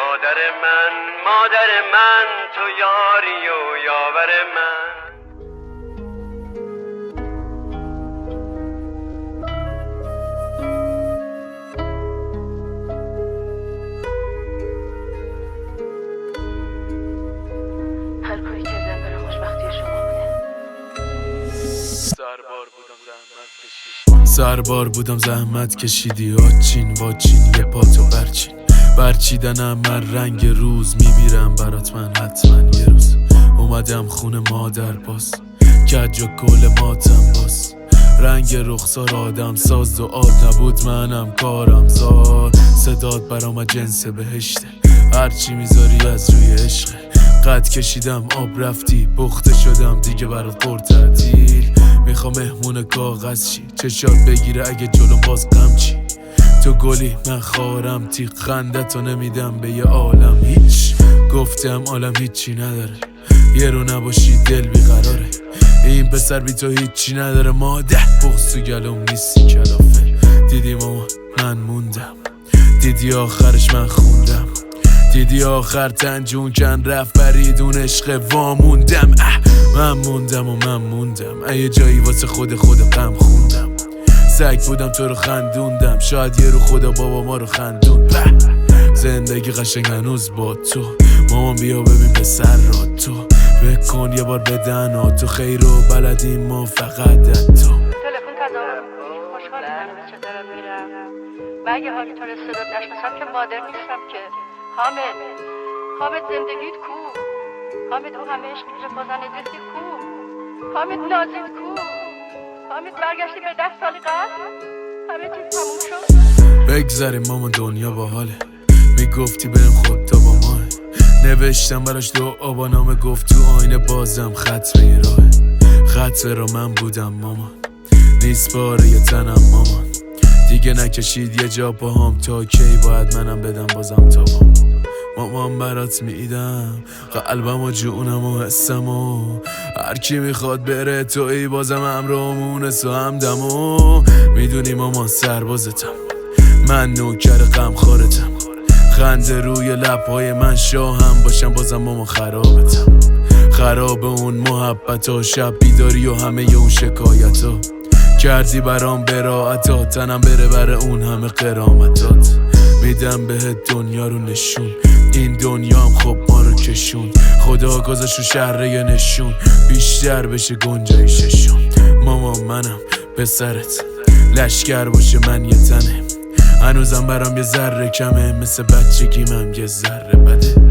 مادر من تو یاری و یاور من. هر کاری کردم برای خوشبختی شما بوده. سربار بودم زحمت کشیدی آچین واچین یه پاتو برچیدنم من رنگ روز میمیرم برات من حتما یه روز. اومدم خونه مادر باز کج و کل ماتم باز رنگ رخسار آدم ساز دعات نبود منم کارم زار صدات برام جنس بهشته هرچی میذاری از روی عشقه قد کشیدم آب رفتی پخته شدم دیگه برات پر تعطیل میخوام مهمون کاغذ چی چشات بگیره اگه جلوم باز غم چی تو گلی من خارم تیغ خندتو نمیدم به یه عالم هیچ گفتم عالم هیچی نداره یه رو نباشی دل بیقراره این پسر بی تو هیچی نداره ماده بغض تو گلوم نیستی کلافه دیدی ماما من موندم دیدی آخرش من خوندم دیدی آخر تنجون کن رفت بریدون عشق واموندم من موندم یه جایی واسه خود غم خوندم سگ بودم تو رو خندوندم شاید یه رو خدا بابا ما رو خندون زندگی قشنگ هنوز با تو مامان بیا ببین پسر را تو بکن یه بار بدن تو خیر و بلدیم ما فقط تو تلفن تظاهر میکنی خوشحالم به چطورم میرم و اگه حالی تو رو صدات نشناسم که مادر نیستم که حامد زندگیت کو حامد او همه عشقی که بازن ادرسی کو حامد نازید کو حامد برگشتی به 10 سال قبل همه چیز تموم شد بگذاریم مامان دنیا با حاله میگفتی بریم خود تا با ماه نوشتم براش دعا با نامه گفت تو آینه بازم خط به راه خط را من بودم مامان نیست باره یه تنم مامان دیگه نکشید یه جا پاهم تا کی باید منم بدم بازم تابام مامان برات میدم قلبم و جونم و حسم و هر کی میخواد بره تو ای بازم همراهمونه سو همدم و میدونی مامان سربازتم من نوکر غمخوارتم خنده روی لبهای من شاهم باشم بازم مامان خرابتم خراب اون محبت ها شب بیداری و همه اون شکایت ها کردی برام براعتا تنم بره بر اون همه قرامتات میدم بهت دنیا رو نشون این دنیا هم خب ما رو کشون خدا گذاشت رو شهره نشون بیشتر بشه گنجایششون ماما منم پسرت لشکر باشه من یه تنه هنوزم برام یه ذره کمه مثل بچگیم هم یه ذره بده